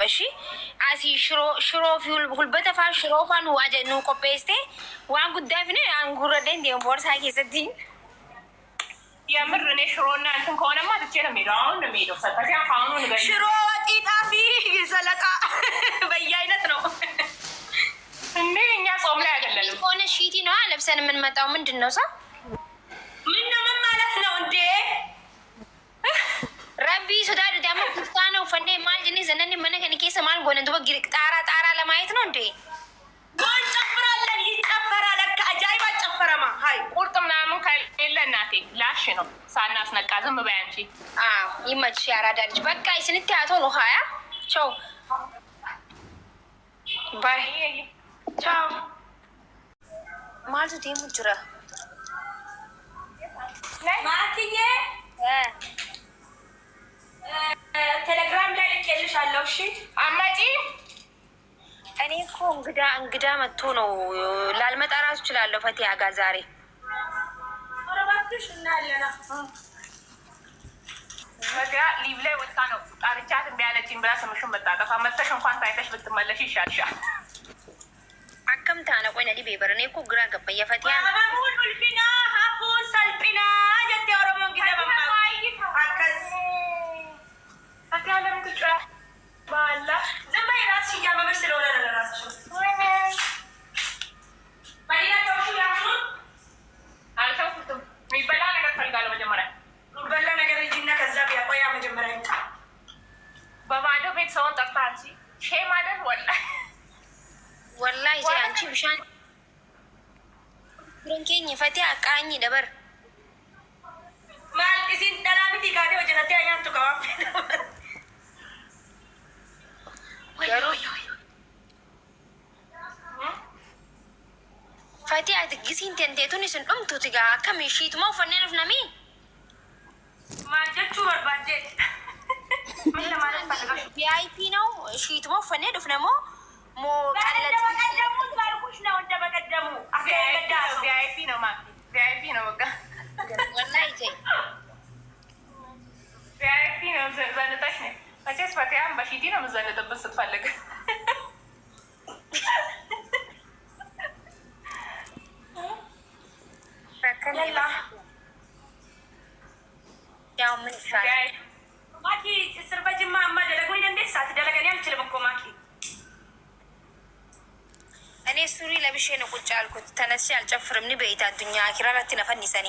Bashi asii shiroo fi hulbata fa'aa shiroo fa'aa nu qopheessite waan guddaa fi angurra dandeenye boorsaa keessatti. የምር እኔ ሽሮና እንትን ከሆነማ ትቼ ነው የምሄደው። አሁን ነው የምሄደው። ሰጠፊያ ከአሁኑ ንገ ሽሮ ወጢጣ ፊ ሰለጣ በየአይነት ነው እንዴ። እኛ ጾም ላይ አይደለንም ከሆነ ሺቲ ነው ለብሰን የምንመጣው። ምንድን ነው ሰው ምን ነው ምን ማለት ነው እንዴ? ረቢ ሱዳድ ደግሞ ፍታ ነው ፈንዴ ማልጅኒ ዘነኒ መነከኒ ኬሰ ማል ጎነ ዱበ ግሪክ ጣራ ለማየት ነው እንዴ? ጎን ጨፍራለን ይጨፈራል። አጃይባ ጨፈረማ ሀይ ቁርጥ ምናምን ከሌለ እናቴ ላሽ ነው ሳናስነቃ ዝም በይ አንቺ። ይመችሽ ያራዳ ልጅ። በቃ ስንት ያቶ ነው ሀያ ቻው ባይ ቻው ማልቱ ዴሙ ጅራ ማትዬ ቴሌግራም ላይ ልኬልሻለሁ። እሺ አማጪ እኔ እኮ እንግዳ መጥቶ ነው ላልመጣ ራሱ እችላለሁ። ፈቲያ ጋር ዛሬ አረባክሽ እና ያለና ፈቲያ ሊቭ ላይ ወጣ ነው ጣርቻት እንዲያለችኝ ብላ ስምሽን መጣጠፋ መተሽ እንኳን ታይተሽ ብትመለሽ ይሻልሻል። አከምታ ነው ቆይ ነዲ ቤበር እኔ እኮ ግራ ገባኝ። የፈቲያ ማሙል ፊና ሀፉን ሰልጥና ጀት ያወረሙ ግደ በማ አከስ ፈቲያ ለምን ትጫ ባላ ዝም በይ ራስሽ እያመመሽ ስለሆነ ነው ለራስሽ ባዲና ተውሽ ያሁን አልተውኩትም። የሚበላ ነገር ፈልጋለሁ። መጀመሪያ የሚበላ ነገር ልጅና ከዛ ቢያቆያ መጀመሪያ በባዶ ቤት ሰውን ጠርታ አንቺ ሼም አይደል? ወላሂ ዜ አንቺ ብሻን ብሩንኬኝ ፈቲያ አቃኝ ደበር ማልቂሲን ደላሚቲ ጋዴ ወጀነቴ አያንቱ ከዋፍ ፈቲያ ትግሲን ተንቴቱን ስን ዱምቱት ጋ ከሚሺት ማው ፈነን ፍነሚ ማጀቹ ወርባጀ ምን ለማለት ፈልጋሽ? ቪአይፒ ነው ሺት ማው ፈነን ፍነሞ ሞ ቀለት በቀደሙ ባልኩሽ ነው እንደ በቀደሙ አከለዳ ቪአይፒ ነው ማለት ቪአይፒ ነው በቃ ወላሂ ዜ ቪአይፒ ነው ዘንጠሽ ነው መቼስ ፈቲያም በሺቲ ነው የምዘንጥበት ስትፈልግ ያው ምን ይሻላል ማኪ እስር በጅማ ማደረጉኝ እንዴ ሳትደረገኝ አልችልም እኮ ማኪ። እኔ ሱሪ ለብሼ ነው ቁጭ አልኩት። ተነስቼ አልጨፍርም ኒ በኢታ ዱኛ አኪራራት ነፈኒሰኒ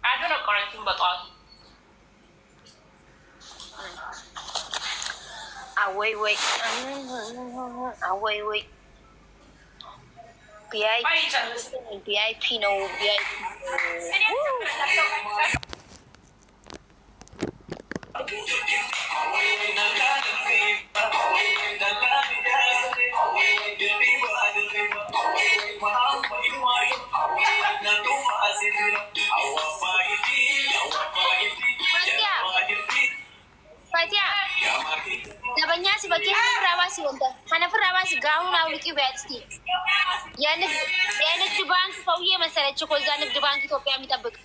አዱ ነው ቆረንቲን በጧት አወይ ቪአይፒ ነው ቪአይፒ ፈቲያ ዘበኛ ሲበቂ ፍራባሲ ወንደ ሀነ ፍራባሲ ጋሁን አውልቂ ቢያስቲ የንግድ ባንክ ሰውዬ መሰለች እኮ እዛ ንግድ ባንክ ኢትዮጵያ የሚጠብቅ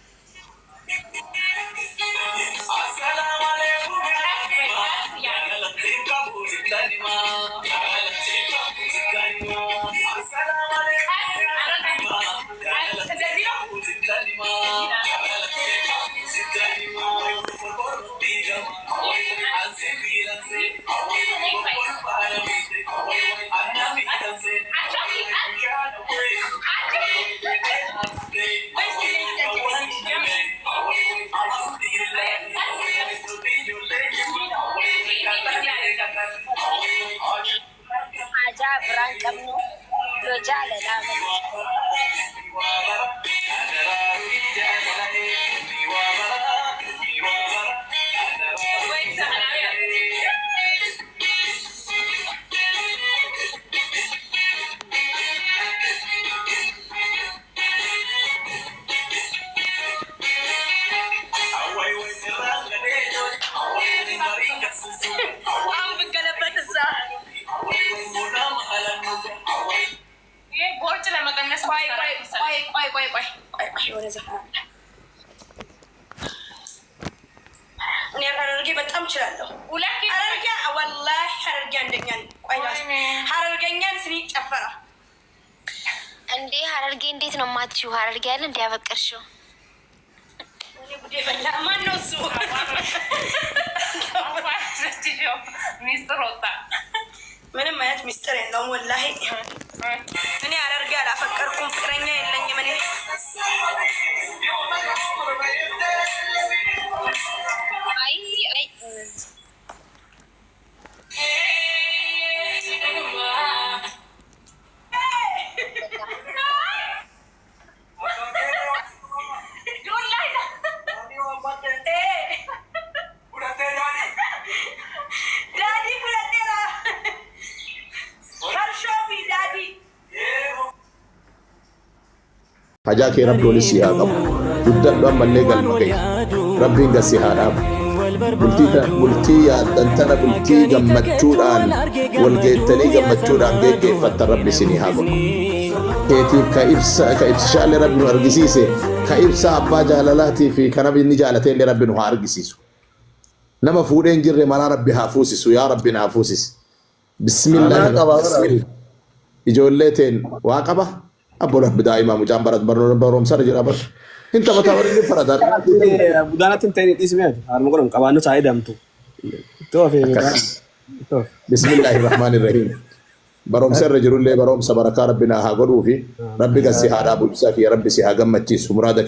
ብራን ቀምኖ ጃለላ የሆነ ዘፈን አለ። እኔ ሀረርጌ በጣም እችላለሁ። ሀረርጌ ወላሂ ሀረርጌ አንደኛ ነኝ። ሀረርገኛን ስኒ ጨፈራ እንዴ ሀረርጌ እንዴት ነው የማትችይው? ሀረርጌ ያለ እንዲ ያበቀርሽው ጉዴ በላ። ማን ነው እሱ? ሚስጥር ወጣ። ምንም አይነት ሚስጥር የለውም ወላሂ። እኔ ሀረርጌ አላፈቀርኩም፣ ፍቅረኛ የለኝም እኔ። Hajaa kee rabbi olis si haa qabu. Guddadhu ammallee galma gahi. Rabbiin gassi haa dhaabu. Bultii yaaddan tana bultii gammachuudhaan walgeettanii gammachuudhaan geggeeffattan rabbi isinii haa godhu. Keetiif ka ibsishaallee rabbi nu argisiise, ka ibsa abbaa jaalalaatii fi kana inni jaalateellee rabbi nu haa argisiisu. Nama fuudhee hin jirre manaa rabbi haa fuusisu. Yaa rabbi na haa fuusis. Bismillah. Ijoollee teen waa qaba. Abbola daa'ima mucaan barumsa irra jira bar. Inta mataa warri faradar. Budaanatti hin ta'in dhiisime harma godhamu qabaannu taa'ee damtu. Bismillahirrahmanirrahim. Barumsa irra jirullee barumsa barakaa rabbinaa haa godhuu fi rabbi gassi haa dhaabu ibsaa fi rabbi si haa gammachiisu muraada